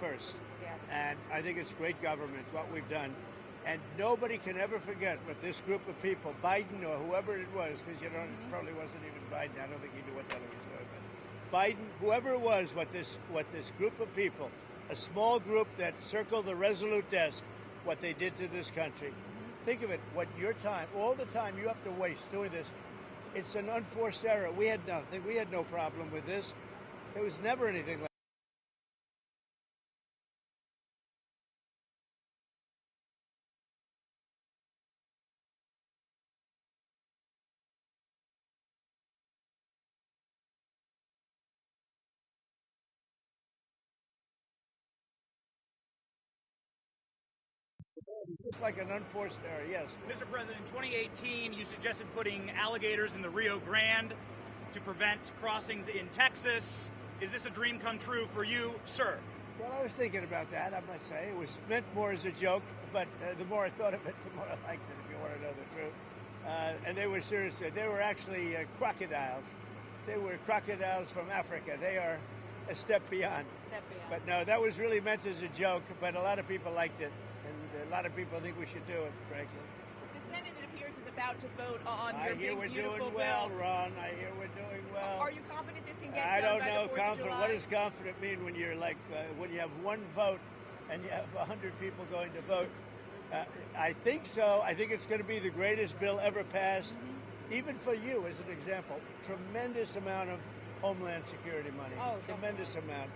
first. Yes. And I think it's great government, what we've done. And nobody can ever forget what this group of people, Biden or whoever it was, because it probably wasn't even Biden. I don't think he knew what the hell he was doing. But Biden, whoever it was, what this group of people, a small group that circled the Resolute desk, what they did to this country. Think of it, what your time, all the time you have to waste doing this. It's an unforced error. We had nothing. We had no problem with this. There was never anything like it's like an unforced error, yes. Mr. President, in 2018, you suggested putting alligators in the Rio Grande to prevent crossings in Texas. Is this a dream come true for you, sir? Well, I was thinking about that, I must say. It was meant more as a joke, but the more I thought of it, the more I liked it, if you want to know the truth. And they were serious. They were actually crocodiles. They were crocodiles from Africa. They are a step beyond. But no, that was really meant as a joke, but a lot of people liked it. And a lot of people think we should do it, frankly. The Senate, it appears, is about to vote on I your hear big, we're beautiful doing bill. well, Ron. I hear we're doing well. Are you confident this can get I done don't by know. the 4th of Confident. July? What does confident mean when you're like when you have one vote and you have 100 people going to vote? I think so. I think it's going to be the greatest bill ever passed, even for you, as an example. Tremendous amount of Homeland Security money. Oh, tremendous amount.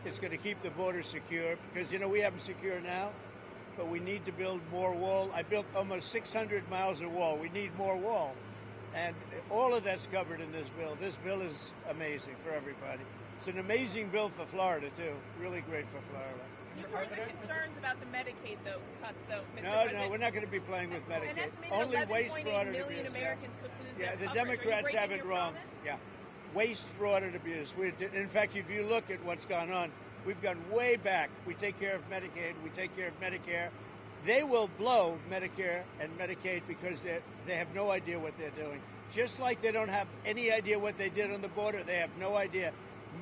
It's going to keep the border secure because we have them secure now, but we need to build more wall. I built almost 600 miles of wall. We need more wall. And all of that's covered in this bill. This bill is amazing for everybody. It's an amazing bill for Florida, too. Really great for Florida. You've heard the concerns about the Medicaid cuts, though, Mr. No, President. we're not going to be playing with Medicaid. An estimated Only waste, 11.8 fraud, and million abuse. Americans could lose Yeah, their the coverage. Are you Democrats have breaking it your wrong. promise? Yeah. Waste, fraud, and abuse. In fact, if you look at what's gone on, we've gone way back. We take care of Medicaid. We take care of Medicare. They will blow Medicare and Medicaid because they have no idea what they're doing. Just like they don't have any idea what they did on the border, they have no idea.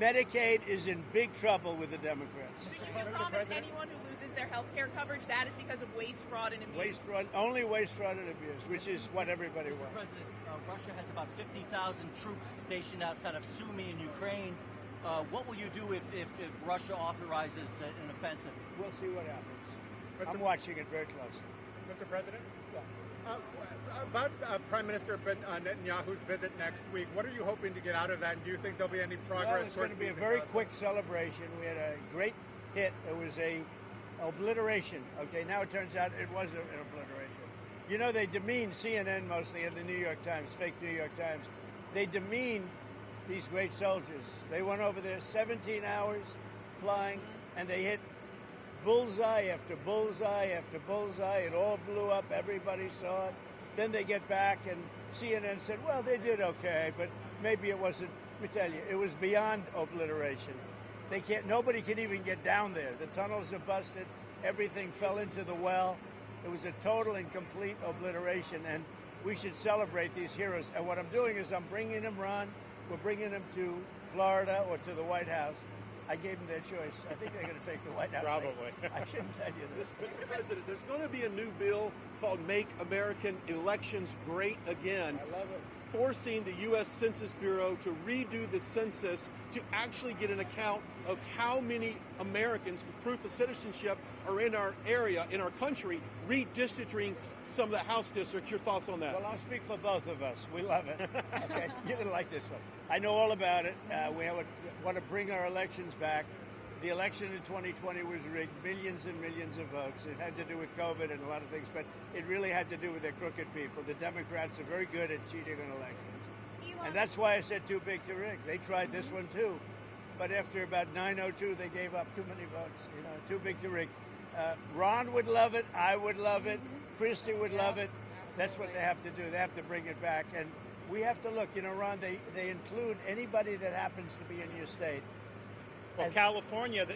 Medicaid is in big trouble with the Democrats. So you can promise anyone who loses their health care coverage that is because of waste, fraud, and abuse? Waste, fraud, only waste, fraud, and abuse, which is what everybody Mr. wants. President, Russia has about 50,000 troops stationed outside of Sumy in Ukraine. What will you do if Russia authorizes an offensive? We'll see what happens. I'm watching it very closely. Mr. President? Yeah. About Prime Minister Netanyahu's visit next week, what are you hoping to get out of that? And do you think there'll be any progress? Well, it's going to be a very quick celebration. We had a great hit. It was a obliteration. Okay, now it turns out it was an obliteration. They demeaned CNN mostly and the New York Times, fake New York Times. They demeaned these great soldiers. They went over there 17 hours flying, and they hit bullseye after bullseye after bullseye. It all blew up. Everybody saw it. Then they get back, and CNN said, well, they did okay, but maybe it wasn't. Let me tell you, it was beyond obliteration. Nobody can even get down there. The tunnels are busted. Everything fell into the well. It was a total and complete obliteration, and we should celebrate these heroes. And what I'm doing is I'm bringing them, Ron, we're bringing them to Florida or to the White House. I gave them their choice. I think they're going to take the White House. Probably. I shouldn't tell you this. Mr. President, there's going to be a new bill called Make American Elections Great Again. I love it. Forcing the U.S. Census Bureau to redo the census to actually get an account of how many Americans with proof of citizenship are in our area, in our country, redistricting some of the House districts. Your thoughts on that? Well, I'll speak for both of us. We love it. Okay, you're going to like this one. I know all about it. We want to bring our elections back. The election in 2020 was rigged, millions and millions of votes. It had to do with COVID and a lot of things, but it really had to do with the crooked people. The Democrats are very good at cheating on elections. And that's why I said too big to rig. They tried this one too. But after about 9:02, they gave up too many votes. Too big to rig. Ron would love it. I would love it. Christie would love it. That's what they have to do. They have to bring it back. And we have to look. Ron, they include anybody that happens to be in your state. Well, California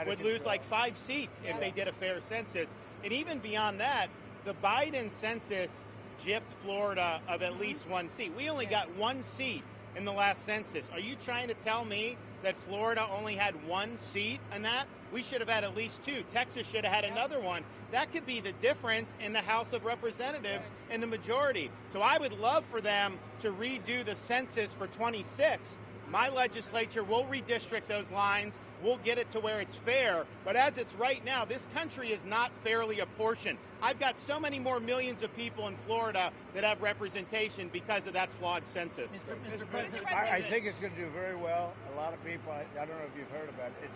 would lose like 5 seats if they did a fair census. And even beyond that, the Biden census gypped Florida of at least 1 seat. We only got 1 seat in the last census. Are you trying to tell me that Florida only had one seat in that. We should have had at least two. Texas should have had another one. That could be the difference in the House of Representatives and the majority. So I would love for them to redo the census for 26. My legislature will redistrict those lines. We'll get it to where it's fair. But as it's right now, this country is not fairly apportioned. I've got so many more millions of people in Florida that have representation because of that flawed census. Mr. President, I think it's going to do very well. A lot of people, I don't know if you've heard about it,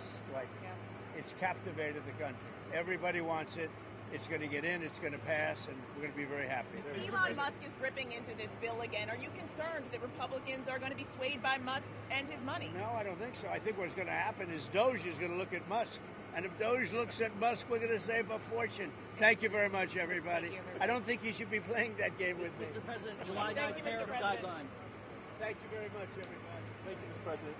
it's captivated the country. Everybody wants it. It's going to get in, it's going to pass, and we're going to be very happy. Elon Musk is ripping into this bill again. Are you concerned that Republicans are going to be swayed by Musk and his money? No, I don't think so. I think what's going to happen is Doge is going to look at Musk. And if Doge looks at Musk, we're going to save a fortune. Thank you very much, everybody. I don't think you should be playing that game with me. Mr. President, July 9th tariff guideline. Thank you very much, everybody. Thank you, Mr. President.